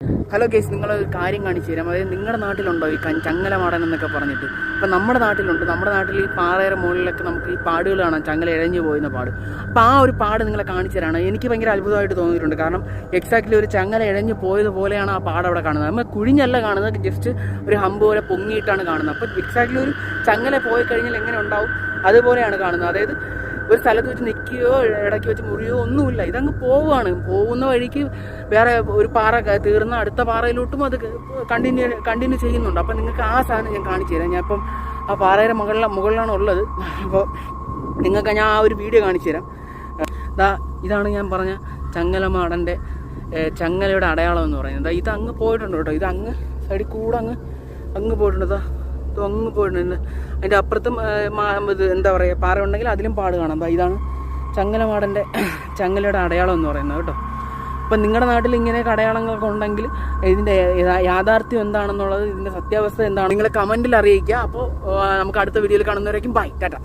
Hello guys, നിങ്ങളൊരു കാര്യം കാണിച്ചു തരാം. അതായത് നിങ്ങളുടെ നാട്ടിലുണ്ടോ ഈ ചങ്ങലമാടൻ എന്നൊക്കെ പറഞ്ഞിട്ട്? അപ്പം നമ്മുടെ നാട്ടിലുണ്ട്. നമ്മുടെ നാട്ടിൽ ഈ പാറയുടെ മുകളിലൊക്കെ നമുക്ക് ഈ പാടുകൾ കാണാം, ചങ്ങല ഇഴഞ്ഞു പോയിരുന്ന പാട്. അപ്പോൾ ആ ഒരു പാട് നിങ്ങളെ കാണിച്ചു തരാണ്. എനിക്ക് ഭയങ്കര അത്ഭുതമായിട്ട് തോന്നിയിട്ടുണ്ട്. കാരണം എക്സാക്ട്ലി ഒരു ചങ്ങല ഇഴഞ്ഞു പോയതുപോലെയാണ് ആ പാട് അവിടെ കാണുന്നത്. നമ്മൾ കുഴിഞ്ഞല്ല കാണുന്നത്, ജസ്റ്റ് ഒരു ഹമ്പ് പോലെ പൊങ്ങിയിട്ടാണ് കാണുന്നത്. അപ്പോൾ എക്സാക്ട്ലി ഒരു ചങ്ങല പോയി കഴിഞ്ഞാൽ എങ്ങനെ ഉണ്ടാവും അതുപോലെയാണ് കാണുന്നത്. അതായത് ഒരു സ്ഥലത്ത് വെച്ച് നിൽക്കുകയോ ഇടയ്ക്ക് വെച്ച് മുറിയോ ഒന്നുമില്ല, ഇതങ്ങ് പോവുകയാണ്. പോകുന്ന വഴിക്ക് വേറെ ഒരു പാറ തീർന്ന അടുത്ത പാറയിലോട്ടും അത് കണ്ടിന്യൂ ചെയ്യുന്നുണ്ട്. അപ്പം നിങ്ങൾക്ക് ആ സാധനം ഞാൻ കാണിച്ചു തരാം. ഞാൻ ഇപ്പം ആ പാറയുടെ മുകളിലാണ് ഉള്ളത്. അപ്പോൾ നിങ്ങൾക്ക് ഞാൻ ആ ഒരു വീഡിയോ കാണിച്ചു തരാം. ഇതാണ് ഞാൻ പറഞ്ഞ ചങ്ങലമാടൻ്റെ ചങ്ങലയുടെ അടയാളം എന്ന് പറയുന്നത്. ഇത് അങ്ങ് പോയിട്ടുണ്ട് കേട്ടോ. ഇത് അങ്ങ് സൈഡിൽ കൂടെ അങ്ങ് പോയിട്ടുണ്ട്. അങ്ങ് പോയിട്ടുണ്ട്. അതിൻ്റെ അപ്പുറത്തും ഇത് എന്താ പറയുക, പാറ ഉണ്ടെങ്കിൽ അതിലും പാട് കാണാം. ഇതാണ് ചങ്ങലമാടൻ്റെ ചങ്ങലയുടെ അടയാളം എന്ന് പറയുന്നത് കേട്ടോ. അപ്പം നിങ്ങളുടെ നാട്ടിൽ ഇങ്ങനെയൊക്കെ അടയാളങ്ങളൊക്കെ ഉണ്ടെങ്കിൽ ഇതിൻ്റെ യാഥാർത്ഥ്യം എന്താണെന്നുള്ളത്, ഇതിൻ്റെ സത്യാവസ്ഥ എന്താണ് നിങ്ങൾ കമൻറ്റിൽ അറിയിക്കുക. അപ്പോൾ നമുക്ക് അടുത്ത വീഡിയോയിൽ കാണുന്നവരേക്കും ബൈ, ടാറ്റ.